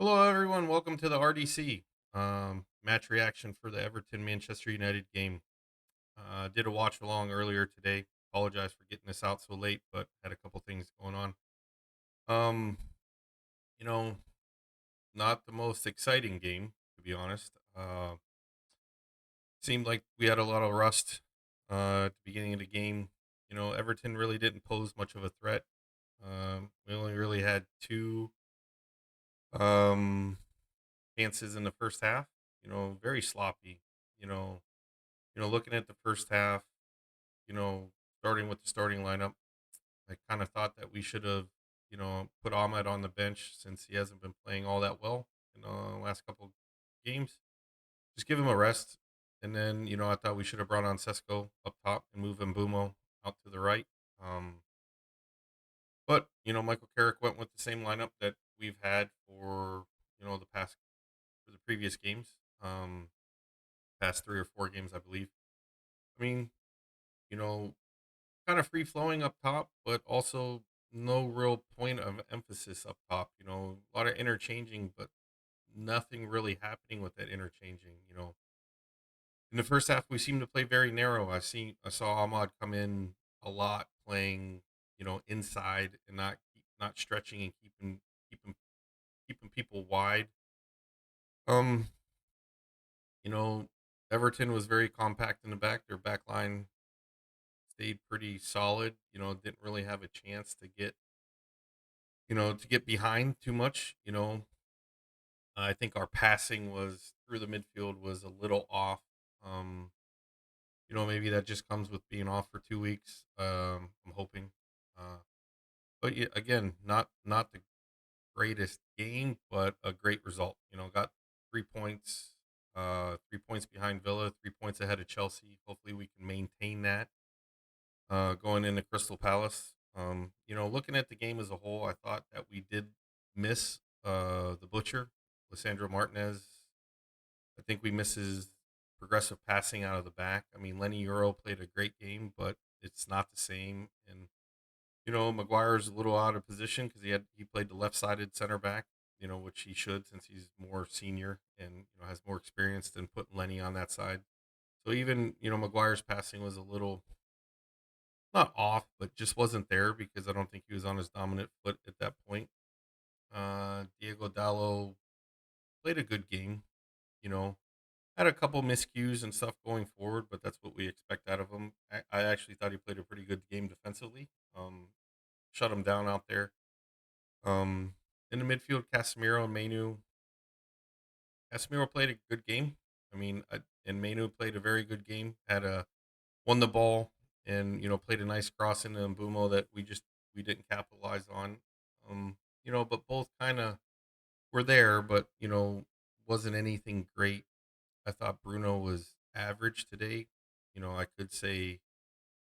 Hello, everyone. Welcome to the RDC match reaction for the Everton Manchester United game. Did a watch along earlier today. Apologize for getting this out so late, but had a couple things going on. Um, you know, not the most exciting game to be honest. Seemed like we had a lot of rust at the beginning of the game. Everton really didn't pose much of a threat. We only really had two um, chances in the first half. Very sloppy. You know, looking at the first half, you know, starting with the starting lineup, I kind of thought that we should have, put Ahmed on the bench since he hasn't been playing all that well in the last couple of games. Just give him a rest. And then, I thought we should have brought on Sesko up top and move Mbumo out to the right. Um, but, Michael Carrick went with the same lineup that we've had for, for the previous games, past 3 or 4 games, I believe. I mean, you know, kind of free flowing up top, but also no real point of emphasis up top. A lot of interchanging, but nothing really happening with that interchanging. In the first half, we seemed to play very narrow. I saw Ahmad come in a lot, playing inside and not stretching and keeping keeping people wide. Um, you know, Everton was very compact in the back. Their back line stayed pretty solid. Didn't really have a chance to get behind too much. I think our passing was through the midfield was a little off. Um, maybe that just comes with being off for 2 weeks. I'm hoping. Uh, but yeah, again, not the greatest game, but a great result. Got 3 points. 3 points behind Villa, 3 points ahead of Chelsea. Hopefully, we can maintain that going into Crystal Palace. Looking at the game as a whole, I thought that we did miss the butcher, Lissandro Martinez. I think we miss his progressive passing out of the back. I mean, Lenny Euro played a great game, but it's not the same. And Maguire's a little out of position because he played the left-sided center back. Which he should since he's more senior and has more experience than putting Lenny on that side. So even Maguire's passing was a little not off, but just wasn't there because I don't think he was on his dominant foot at that point. Diego Dallo played a good game, you know, had a couple miscues and stuff going forward, but that's what we expect out of him. I actually thought he played a pretty good game defensively. Shut him down out there. Um, in the midfield, Casemiro and Mainu. Casemiro played a good game. And Mainu played a very good game. Won the ball and played a nice cross into Mbumo that we didn't capitalize on. But both kind of were there, but wasn't anything great. I thought Bruno was average today. I could say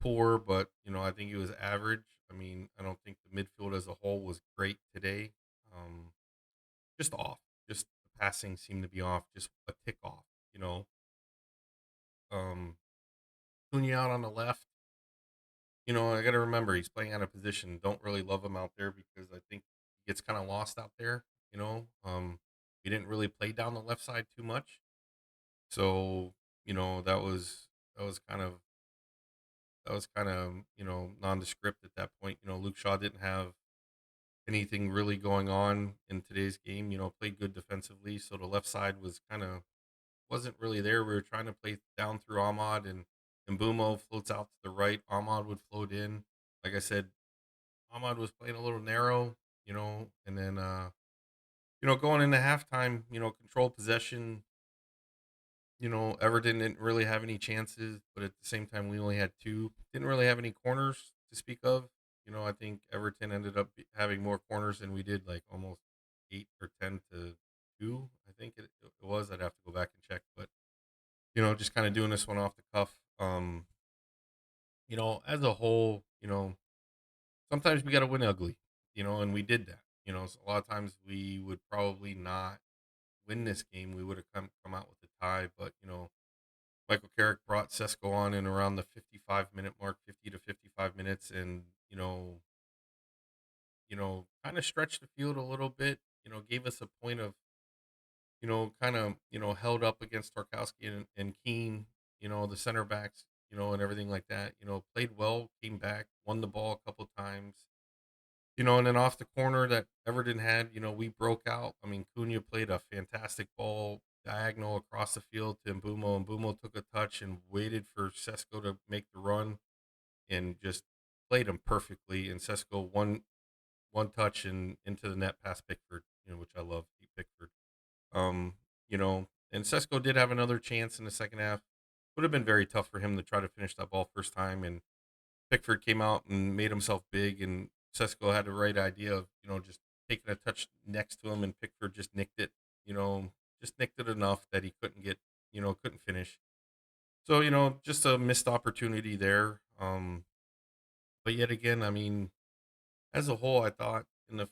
poor, but I think he was average. I don't think the midfield as a whole was great today. Um, just off. Just the passing seemed to be off. Just a tick off. You know, um, Cunha out on the left. I got to remember he's playing out of position. Don't really love him out there because I think he gets kind of lost out there. He didn't really play down the left side too much, so that was kind of nondescript at that point. Luke Shaw didn't have anything really going on in today's game. Played good defensively, so the left side wasn't really there. We were trying to play down through Ahmad and Bumo floats out to the right. Ahmad would float in. Like I said, Ahmad was playing a little narrow, and then going into halftime, control possession. Everton didn't really have any chances, but at the same time, we only had two. Didn't really have any corners to speak of. I think Everton ended up having more corners than we did, like almost 8 or 10 to 2. I think it was. I'd have to go back and check, but just kind of doing this one off the cuff. As a whole, sometimes we got to win ugly, and we did that. So a lot of times we would probably not win this game. We would have come out with a tie, but Michael Carrick brought Sesko on in around the 55-minute mark, 50 to 55 minutes, and kind of stretched the field a little bit. gave us a point of, kind of, held up against Tarkowski and Keane, the center backs, and everything like that. Played well, came back, won the ball a couple times. And then off the corner that Everton had, we broke out. I mean, Cunha played a fantastic ball diagonal across the field to Mbumo, and Mbumo took a touch and waited for Sesko to make the run and just played him perfectly. And Sesko one touch and into the net past Pickford, which I love. Pickford. Um, and Sesko did have another chance in the second half. Would have been very tough for him to try to finish that ball first time, and Pickford came out and made himself big, and Sesko had the right idea of, just taking a touch next to him, and Pickford just nicked it, just nicked it enough that he couldn't get, couldn't finish. So, just a missed opportunity there. But yet again, I mean, as a whole, I thought we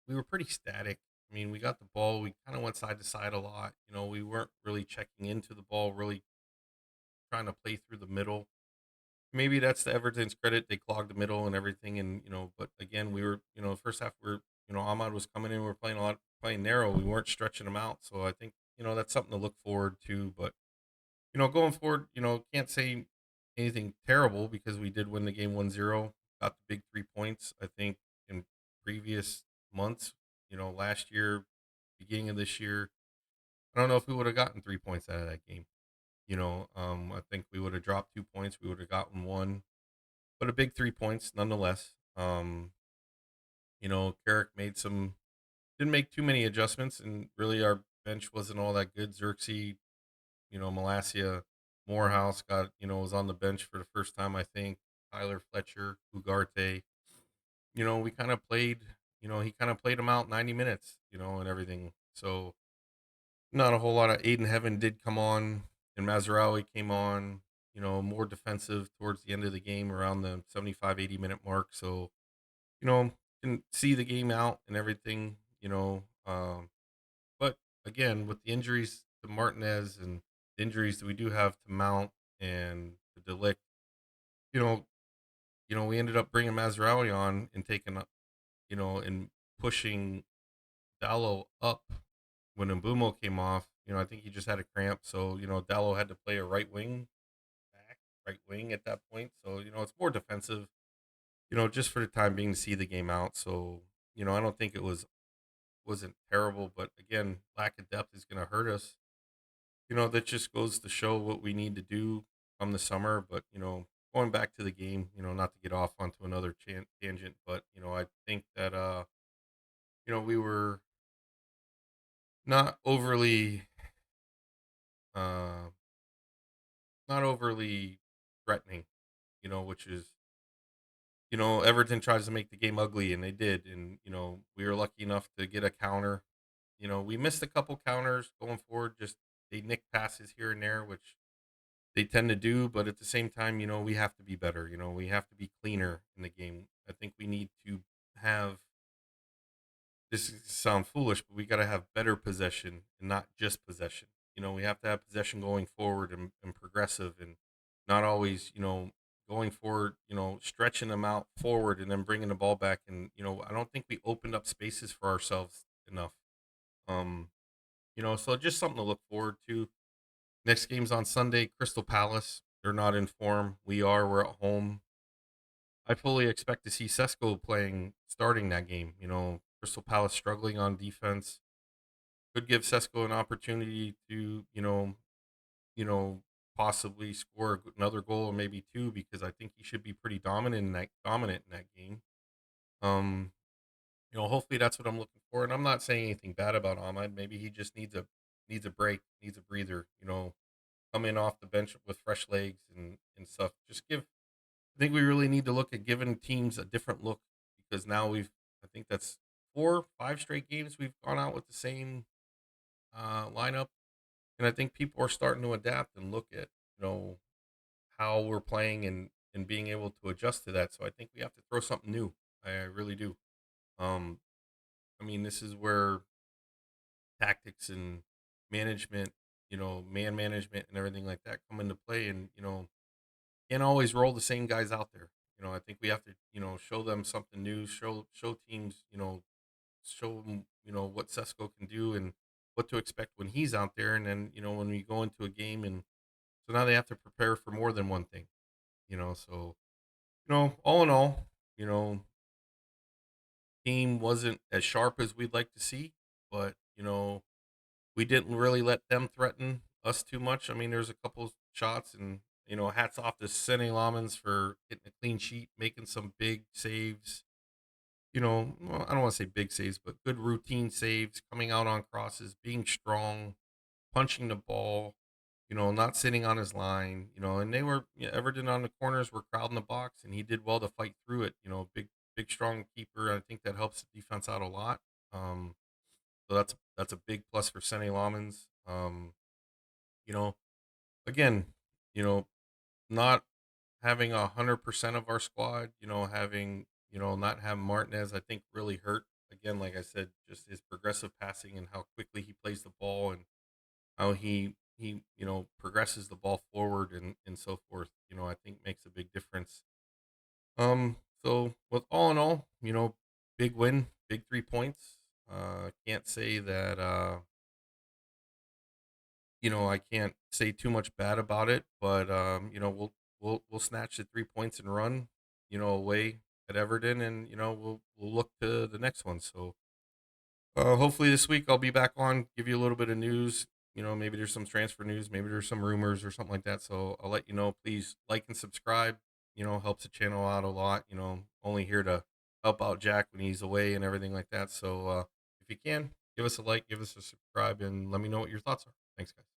were pretty static. I mean, we got the ball, we kind of went side to side a lot. We weren't really checking into the ball, really trying to play through the middle. Maybe that's to Everton's credit. They clogged the middle and everything, and but again, we were, first half we are, Ahmad was coming in. We were playing a lot, playing narrow. We weren't stretching them out, so I think that's something to look forward to. But going forward, can't say anything terrible because we did win the game 1-0. Got the big 3 points. I think in previous months, last year, beginning of this year, I don't know if we would have gotten 3 points out of that game. I think we would have dropped 2 points. We would have gotten one, but a big 3 points nonetheless. Carrick didn't make too many adjustments, and really our bench wasn't all that good. Xerxes, Malasia, Morehouse was on the bench for the first time, I think. Tyler Fletcher, Ugarte. We kind of played, he kind of played him out 90 minutes, and everything. So not a whole lot of Aiden Heaven did come on, and Mazraoui came on, more defensive towards the end of the game around the 75, 80-minute mark. So, you know, can see the game out and everything, but again, with the injuries to Martinez and the injuries that we do have to Mount and the Delict, you know, we ended up bringing Mazraoui on and taking up, and pushing Dallo up when Mbumo came off. I think he just had a cramp, so Dallo had to play a right wing at that point. So it's more defensive, just for the time being to see the game out. So I don't think it wasn't terrible, but again, lack of depth is going to hurt us. That just goes to show what we need to do from the summer. But going back to the game, not to get off onto another tangent, but I think that we were not overly uh not overly threatening, which is, Everton tries to make the game ugly, and they did. And, we were lucky enough to get a counter. We missed a couple counters going forward, just they nick passes here and there, which they tend to do. But at the same time, we have to be better. We have to be cleaner in the game. I think we need to have sound foolish, but we got to have better possession and not just possession. We have to have possession going forward and progressive, and not always, going forward, stretching them out forward and then bringing the ball back. And, I don't think we opened up spaces for ourselves enough. Um, so just something to look forward to. Next game's on Sunday, Crystal Palace. They're not in form. We are. We're at home. I fully expect to see Sesko starting that game. Crystal Palace struggling on defense could give Sesko an opportunity to, you know, possibly score another goal or maybe two, because I think he should be pretty dominant in that game. Um, hopefully that's what I'm looking for. And I'm not saying anything bad about Ahmad. Maybe he just needs a break, needs a breather. Come in off the bench with fresh legs and stuff. I think we really need to look at giving teams a different look, because now I think that's 4, 5 straight games we've gone out with the same lineup, and I think people are starting to adapt and look at how we're playing and being able to adjust to that. So I think we have to throw something new. I really do. Um, I mean, this is where tactics and management, man management and everything like that come into play, and can't always roll the same guys out there. I think we have to, show them something new, show teams, show them, what Sesko can do and what to expect when he's out there. And then, when we go into a game, and so now they have to prepare for more than one thing, so, all in all, you know, team wasn't as sharp as we'd like to see, but, we didn't really let them threaten us too much. I mean, there's a couple shots, and, hats off to Sene Lamans for getting a clean sheet, making some big saves. Well, I don't want to say big saves, but good routine saves, coming out on crosses, being strong, punching the ball, not sitting on his line, and they were, yeah, Everton on the corners were crowding the box, and he did well to fight through it. Big, strong keeper. I think that helps the defense out a lot. Um, so that's a big plus for Sene Lamans. You know, again, you know, not having 100% of our squad, not having Martinez, I think really hurt. Again, like I said, just his progressive passing and how quickly he plays the ball, and how he progresses the ball forward, and so forth. I think makes a big difference. So with all in all, big win, big 3 points. Can't say that I can't say too much bad about it, but we'll snatch the 3 points and run, away at Everton, and we'll look to the next one. So hopefully this week I'll be back on, give you a little bit of news. Maybe there's some transfer news, maybe there's some rumors or something like that. So I'll let you know. Please like and subscribe. Helps the channel out a lot. Only here to help out Jack when he's away and everything like that. So if you can, give us a like, give us a subscribe, and let me know what your thoughts are. Thanks, guys.